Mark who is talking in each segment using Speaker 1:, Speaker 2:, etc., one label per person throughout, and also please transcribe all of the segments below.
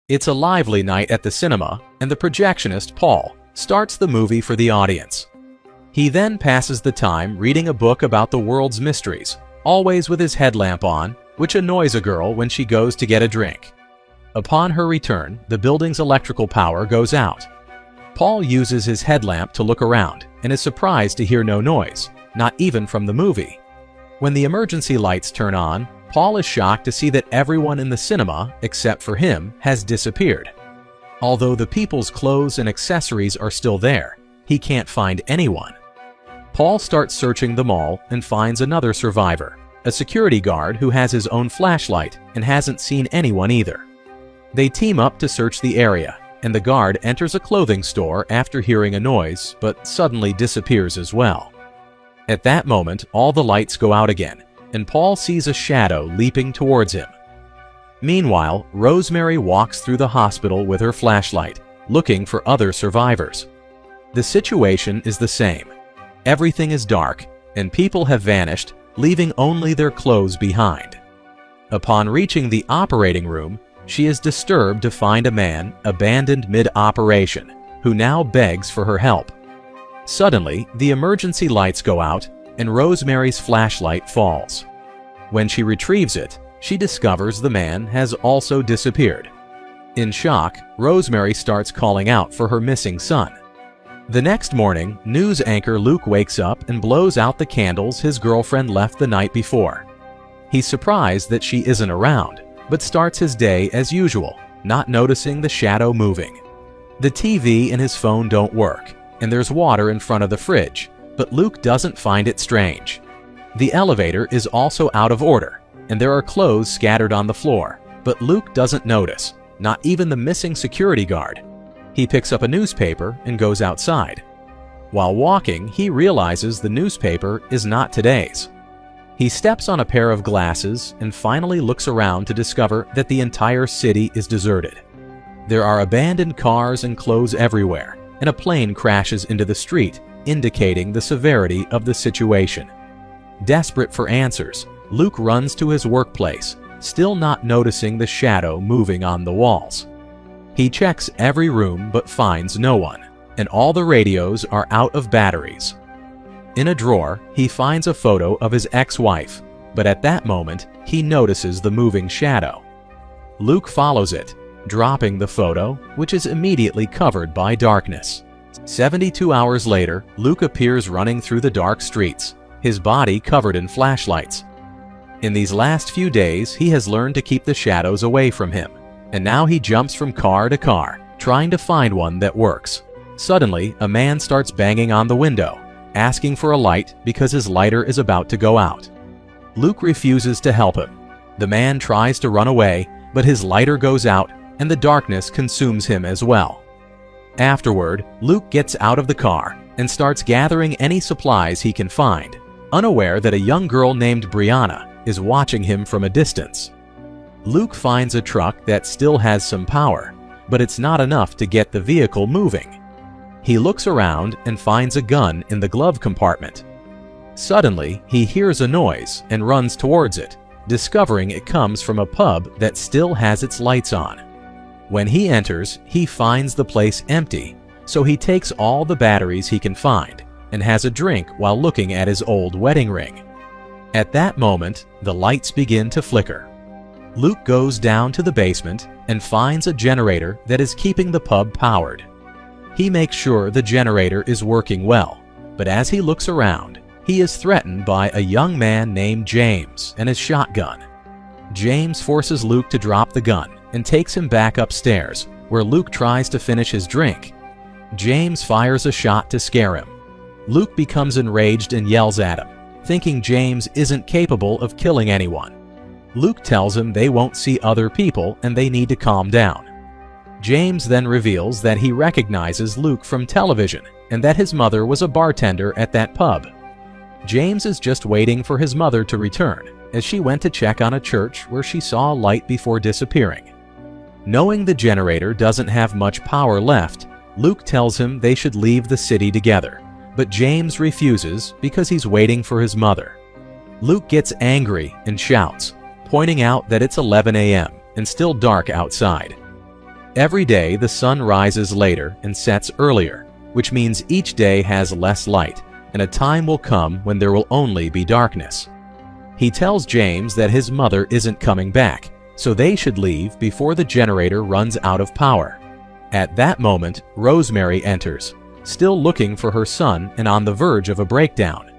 Speaker 1: It's a lively night at the cinema, and the projectionist, Paul, starts the movie for the audience. He then passes the time reading a book about the world's mysteries, always with his headlamp on, which annoys a girl when she goes to get a drink. Upon her return, the building's electrical power goes out. Paul uses his headlamp to look around and is surprised to hear no noise, not even from the movie. When the emergency lights turn on, Paul is shocked to see that everyone in the cinema, except for him, has disappeared. Although the people's clothes and accessories are still there, he can't find anyone. Paul starts searching the mall and finds another survivor, a security guard who has his own flashlight and hasn't seen anyone either. They team up to search the area, and the guard enters a clothing store after hearing a noise, but suddenly disappears as well. At that moment, all the lights go out again, and Paul sees a shadow leaping towards him. Meanwhile, Rosemary walks through the hospital with her flashlight, looking for other survivors. The situation is the same. Everything is dark, and people have vanished, leaving only their clothes behind. Upon reaching the operating room, she is disturbed to find a man abandoned mid-operation, who now begs for her help. Suddenly, the emergency lights go out, and Rosemary's flashlight falls. When she retrieves it, she discovers the man has also disappeared. In shock, Rosemary starts calling out for her missing son. The next morning, news anchor Luke wakes up and blows out the candles his girlfriend left the night before. He's surprised that she isn't around, but starts his day as usual, not noticing the shadow moving. The TV and his phone don't work, and there's water in front of the fridge, but Luke doesn't find it strange. The elevator is also out of order, and there are clothes scattered on the floor, but Luke doesn't notice, not even the missing security guard. He picks up a newspaper and goes outside. While walking, he realizes the newspaper is not today's. He steps on a pair of glasses and finally looks around to discover that the entire city is deserted. There are abandoned cars and clothes everywhere, and a plane crashes into the street, indicating the severity of the situation. Desperate for answers, Luke runs to his workplace, still not noticing the shadow moving on the walls. He checks every room but finds no one, and all the radios are out of batteries. In a drawer, he finds a photo of his ex-wife, but at that moment, he notices the moving shadow. Luke follows it, dropping the photo, which is immediately covered by darkness. 72 hours later, Luke appears running through the dark streets, his body covered in flashlights. In these last few days, he has learned to keep the shadows away from him, and now he jumps from car to car, trying to find one that works. Suddenly, a man starts banging on the window, asking for a light because his lighter is about to go out. Luke refuses to help him. The man tries to run away, but his lighter goes out, and the darkness consumes him as well. Afterward, Luke gets out of the car and starts gathering any supplies he can find, unaware that a young girl named Brianna is watching him from a distance. Luke finds a truck that still has some power, but it's not enough to get the vehicle moving. He looks around and finds a gun in the glove compartment. Suddenly, he hears a noise and runs towards it, discovering it comes from a pub that still has its lights on. When he enters, he finds the place empty, so he takes all the batteries he can find and has a drink while looking at his old wedding ring. At that moment, the lights begin to flicker. Luke goes down to the basement and finds a generator that is keeping the pub powered. He makes sure the generator is working well, but as he looks around, he is threatened by a young man named James and his shotgun. James forces Luke to drop the gun and takes him back upstairs, where Luke tries to finish his drink. James fires a shot to scare him. Luke becomes enraged and yells at him, thinking James isn't capable of killing anyone. Luke tells him they won't see other people and they need to calm down. James then reveals that he recognizes Luke from television and that his mother was a bartender at that pub. James is just waiting for his mother to return, as she went to check on a church where she saw a light before disappearing. Knowing the generator doesn't have much power left, Luke tells him they should leave the city together, but James refuses because he's waiting for his mother. Luke gets angry and shouts, pointing out that it's 11 a.m. and still dark outside. Every day the sun rises later and sets earlier, which means each day has less light, and a time will come when there will only be darkness. He tells James that his mother isn't coming back, so they should leave before the generator runs out of power. At that moment, Rosemary enters, still looking for her son and on the verge of a breakdown.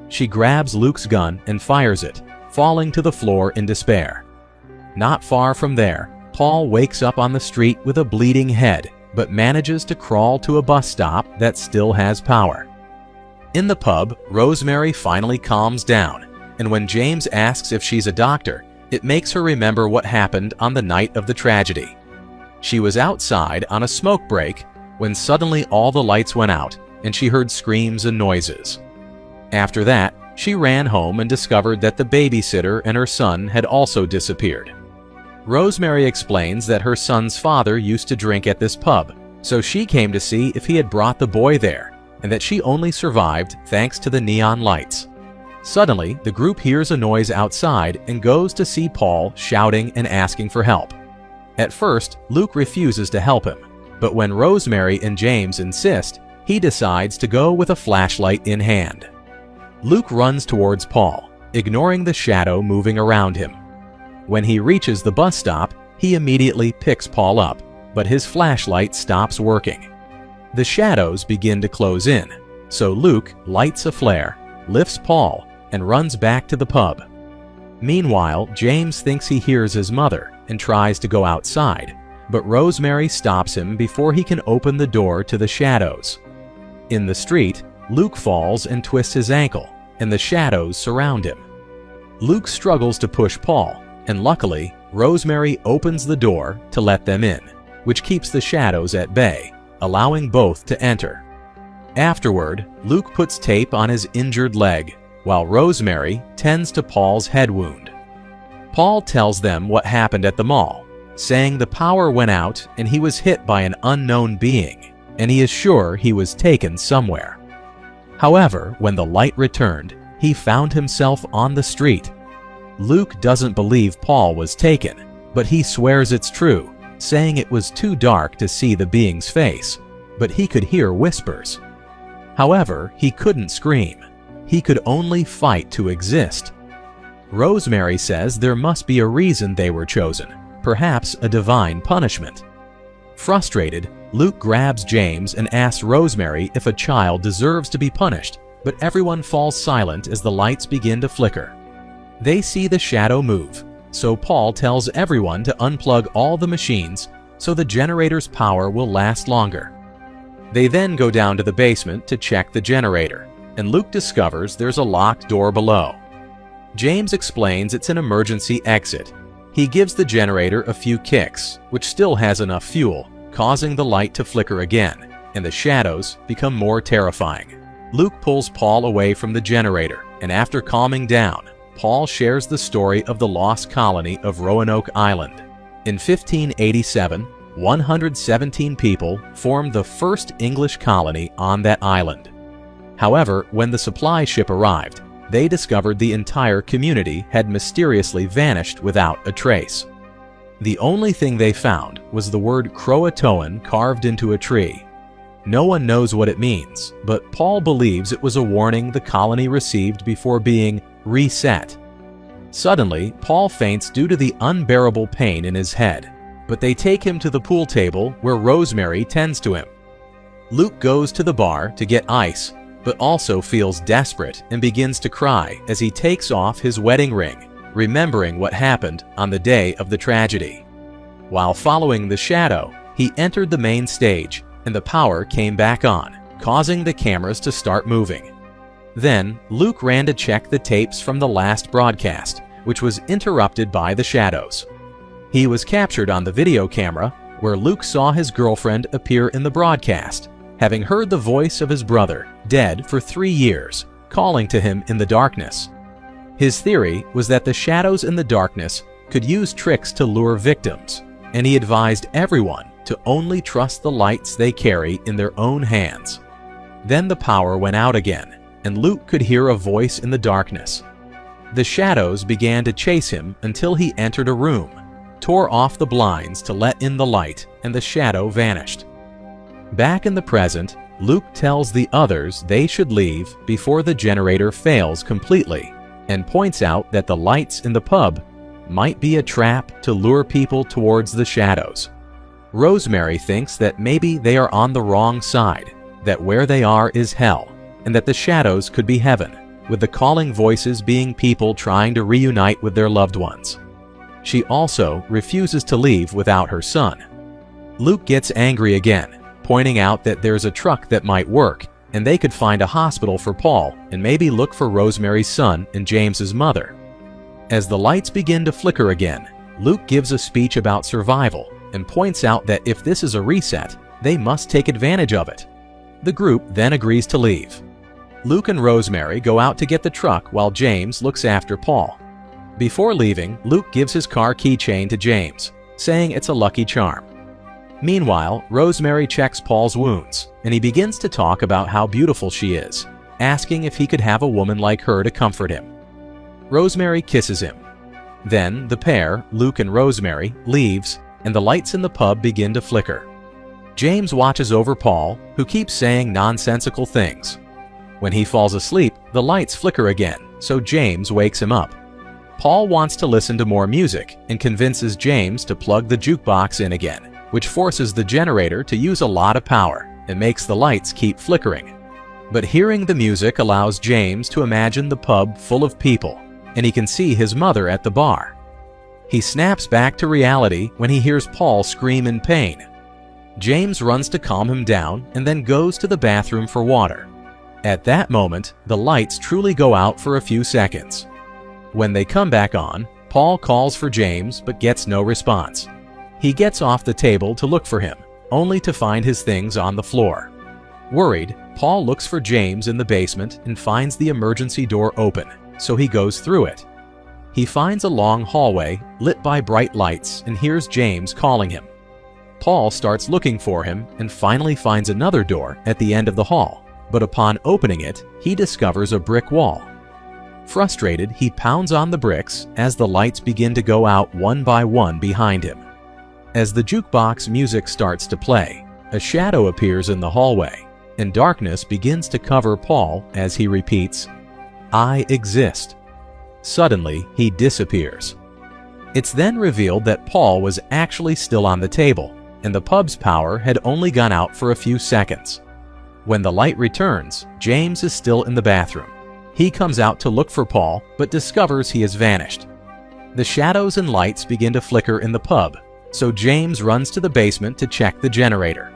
Speaker 1: She grabs Luke's gun and fires it, falling to the floor in despair. Not far from there, Paul wakes up on the street with a bleeding head, but manages to crawl to a bus stop that still has power. In the pub, Rosemary finally calms down, and when James asks if she's a doctor, it makes her remember what happened on the night of the tragedy. She was outside on a smoke break when suddenly all the lights went out and she heard screams and noises. After that, she ran home and discovered that the babysitter and her son had also disappeared. Rosemary explains that her son's father used to drink at this pub, so she came to see if he had brought the boy there, and that she only survived thanks to the neon lights. Suddenly, the group hears a noise outside and goes to see Paul shouting and asking for help. At first, Luke refuses to help him, but when Rosemary and James insist, he decides to go with a flashlight in hand. Luke runs towards Paul, ignoring the shadow moving around him. When he reaches the bus stop, he immediately picks Paul up, but his flashlight stops working. The shadows begin to close in, so Luke lights a flare, lifts Paul, and runs back to the pub. Meanwhile, James thinks he hears his mother and tries to go outside, but Rosemary stops him before he can open the door to the shadows. In the street, Luke falls and twists his ankle, and the shadows surround him. Luke struggles to push Paul, and luckily, Rosemary opens the door to let them in, which keeps the shadows at bay, allowing both to enter. Afterward, Luke puts tape on his injured leg, while Rosemary tends to Paul's head wound. Paul tells them what happened at the mall, saying the power went out and he was hit by an unknown being, and he is sure he was taken somewhere. However, when the light returned, he found himself on the street. Luke doesn't believe Paul was taken, but he swears it's true, saying it was too dark to see the being's face, but he could hear whispers. However, he couldn't scream. He could only fight to exist. Rosemary says there must be a reason they were chosen, perhaps a divine punishment. Frustrated, Luke grabs James and asks Rosemary if a child deserves to be punished, but everyone falls silent as the lights begin to flicker. They see the shadow move, so Paul tells everyone to unplug all the machines so the generator's power will last longer. They then go down to the basement to check the generator, and Luke discovers there's a locked door below. James explains it's an emergency exit. He gives the generator a few kicks, which still has enough fuel, causing the light to flicker again, and the shadows become more terrifying. Luke pulls Paul away from the generator, and after calming down, Paul shares the story of the lost colony of Roanoke Island. In 1587, 117 people formed the first English colony on that island. However, when the supply ship arrived, they discovered the entire community had mysteriously vanished without a trace. The only thing they found was the word Croatoan carved into a tree. No one knows what it means, but Paul believes it was a warning the colony received before being reset. Suddenly, Paul faints due to the unbearable pain in his head, but they take him to the pool table where Rosemary tends to him. Luke goes to the bar to get ice, but also feels desperate and begins to cry as he takes off his wedding ring, remembering what happened on the day of the tragedy. While following the shadow, he entered the main stage, and the power came back on, causing the cameras to start moving. Then, Luke ran to check the tapes from the last broadcast, which was interrupted by the shadows. He was captured on the video camera, where Luke saw his girlfriend appear in the broadcast, having heard the voice of his brother, dead for 3 years, calling to him in the darkness. His theory was that the shadows in the darkness could use tricks to lure victims, and he advised everyone to only trust the lights they carry in their own hands. Then the power went out again, and Luke could hear a voice in the darkness. The shadows began to chase him until he entered a room, tore off the blinds to let in the light, and the shadow vanished. Back in the present, Luke tells the others they should leave before the generator fails completely, and points out that the lights in the pub might be a trap to lure people towards the shadows. Rosemary thinks that maybe they are on the wrong side, that where they are is hell, and that the shadows could be heaven, with the calling voices being people trying to reunite with their loved ones. She also refuses to leave without her son. Luke gets angry again, pointing out that there's a truck that might work, and they could find a hospital for Paul and maybe look for Rosemary's son and James's mother. As the lights begin to flicker again, Luke gives a speech about survival and points out that if this is a reset, they must take advantage of it. The group then agrees to leave. Luke and Rosemary go out to get the truck while James looks after Paul. Before leaving, Luke gives his car keychain to James, saying it's a lucky charm. Meanwhile, Rosemary checks Paul's wounds, and he begins to talk about how beautiful she is, asking if he could have a woman like her to comfort him. Rosemary kisses him. Then the pair, Luke and Rosemary, leaves, and the lights in the pub begin to flicker. James watches over Paul, who keeps saying nonsensical things. When he falls asleep, the lights flicker again, so James wakes him up. Paul wants to listen to more music and convinces James to plug the jukebox in again, which forces the generator to use a lot of power and makes the lights keep flickering. But hearing the music allows James to imagine the pub full of people, and he can see his mother at the bar. He snaps back to reality when he hears Paul scream in pain. James runs to calm him down and then goes to the bathroom for water. At that moment, the lights truly go out for a few seconds. When they come back on, Paul calls for James but gets no response. He gets off the table to look for him, only to find his things on the floor. Worried, Paul looks for James in the basement and finds the emergency door open, so he goes through it. He finds a long hallway lit by bright lights and hears James calling him. Paul starts looking for him and finally finds another door at the end of the hall, but upon opening it, he discovers a brick wall. Frustrated, he pounds on the bricks as the lights begin to go out one by one behind him. As the jukebox music starts to play, a shadow appears in the hallway, and darkness begins to cover Paul as he repeats, "I exist." Suddenly, he disappears. It's then revealed that Paul was actually still on the table, and the pub's power had only gone out for a few seconds. When the light returns, James is still in the bathroom. He comes out to look for Paul, but discovers he has vanished. The shadows and lights begin to flicker in the pub, so James runs to the basement to check the generator.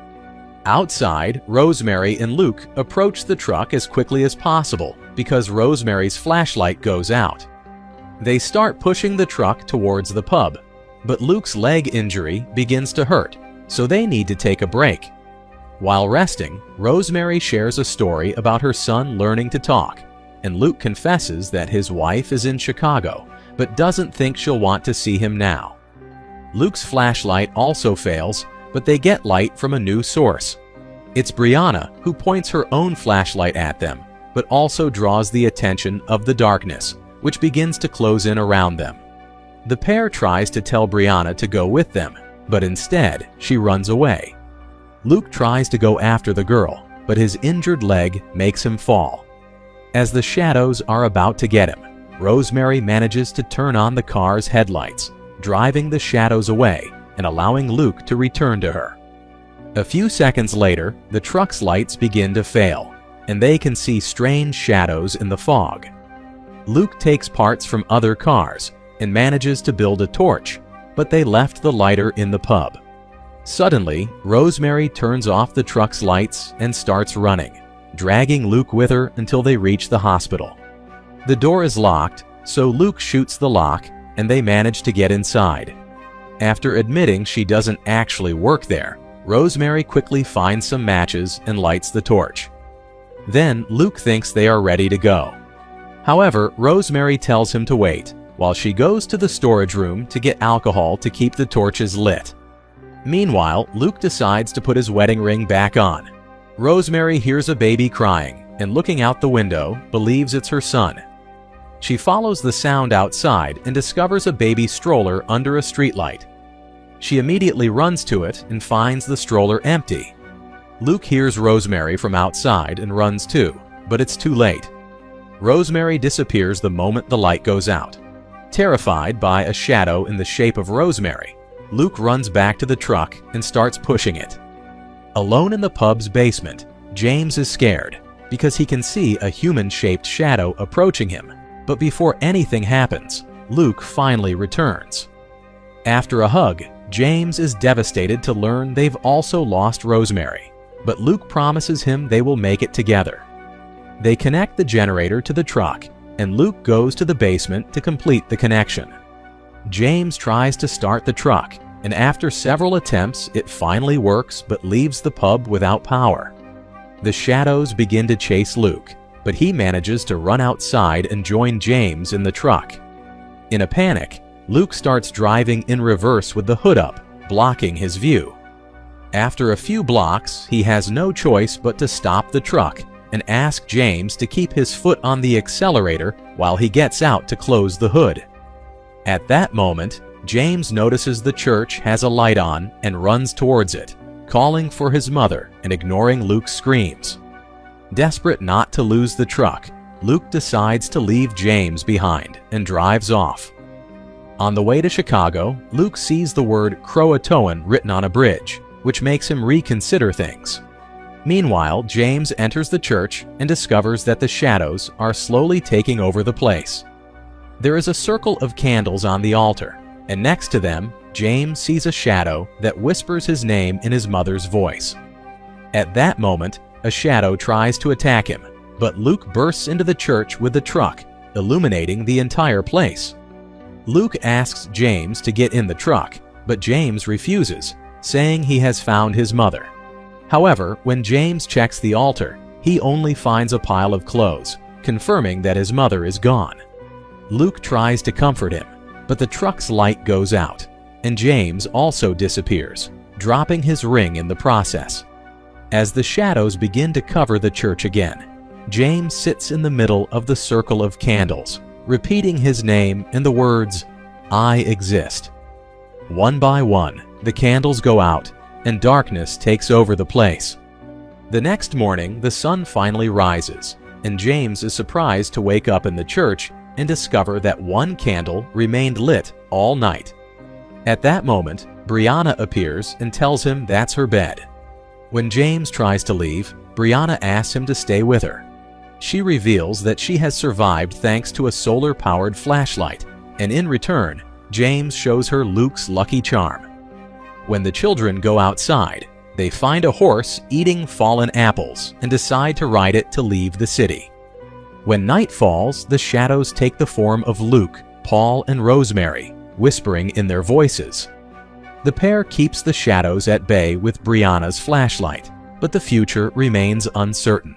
Speaker 1: Outside, Rosemary and Luke approach the truck as quickly as possible because Rosemary's flashlight goes out. They start pushing the truck towards the pub, but Luke's leg injury begins to hurt, so they need to take a break. While resting, Rosemary shares a story about her son learning to talk, and Luke confesses that his wife is in Chicago, but doesn't think she'll want to see him now. Luke's flashlight also fails, but they get light from a new source. It's Brianna who points her own flashlight at them, but also draws the attention of the darkness, which begins to close in around them. The pair tries to tell Brianna to go with them, but instead she runs away. Luke tries to go after the girl, but his injured leg makes him fall. As the shadows are about to get him, Rosemary manages to turn on the car's headlights, driving the shadows away and allowing Luke to return to her. A few seconds later, the truck's lights begin to fail, and they can see strange shadows in the fog. Luke takes parts from other cars and manages to build a torch, but they left the lighter in the pub. Suddenly, Rosemary turns off the truck's lights and starts running, dragging Luke with her until they reach the hospital. The door is locked, so Luke shoots the lock and they manage to get inside. After admitting she doesn't actually work there, Rosemary quickly finds some matches and lights the torch. Then Luke thinks they are ready to go. However, Rosemary tells him to wait, while she goes to the storage room to get alcohol to keep the torches lit. Meanwhile, Luke decides to put his wedding ring back on. Rosemary hears a baby crying and, looking out the window, believes it's her son. She follows the sound outside and discovers a baby stroller under a streetlight, She immediately runs to it and finds the stroller empty. Luke hears Rosemary from outside and runs too, but it's too late. Rosemary disappears the moment the light goes out. Terrified by a shadow in the shape of Rosemary, Luke runs back to the truck and starts pushing it. Alone in the pub's basement, James is scared because he can see a human-shaped shadow approaching him. But before anything happens, Luke finally returns. After a hug, James is devastated to learn they've also lost Rosemary, but Luke promises him they will make it together. They connect the generator to the truck, and Luke goes to the basement to complete the connection. James tries to start the truck, and after several attempts, it finally works but leaves the pub without power. The shadows begin to chase Luke, but he manages to run outside and join James in the truck. In a panic, Luke starts driving in reverse with the hood up, blocking his view. After a few blocks, he has no choice but to stop the truck and ask James to keep his foot on the accelerator while he gets out to close the hood. At that moment, James notices the church has a light on and runs towards it, calling for his mother and ignoring Luke's screams. Desperate not to lose the truck, Luke decides to leave James behind and drives off. On the way to Chicago, Luke sees the word Croatoan written on a bridge, which makes him reconsider things. Meanwhile, James enters the church and discovers that the shadows are slowly taking over the place. There is a circle of candles on the altar, and next to them, James sees a shadow that whispers his name in his mother's voice. At that moment, a shadow tries to attack him, but Luke bursts into the church with the truck, illuminating the entire place. Luke asks James to get in the truck, but James refuses, saying he has found his mother. However, when James checks the altar, he only finds a pile of clothes, confirming that his mother is gone. Luke tries to comfort him, but the truck's light goes out, and James also disappears, dropping his ring in the process. As the shadows begin to cover the church again, James sits in the middle of the circle of candles, repeating his name and the words, "I exist." One by one, the candles go out, and darkness takes over the place. The next morning, the sun finally rises, and James is surprised to wake up in the church and discover that one candle remained lit all night. At that moment, Brianna appears and tells him that's her bed. When James tries to leave, Brianna asks him to stay with her. She reveals that she has survived thanks to a solar-powered flashlight, and in return, James shows her Luke's lucky charm. When the children go outside, they find a horse eating fallen apples and decide to ride it to leave the city. When night falls, the shadows take the form of Luke, Paul, and Rosemary, whispering in their voices. The pair keeps the shadows at bay with Brianna's flashlight, but the future remains uncertain.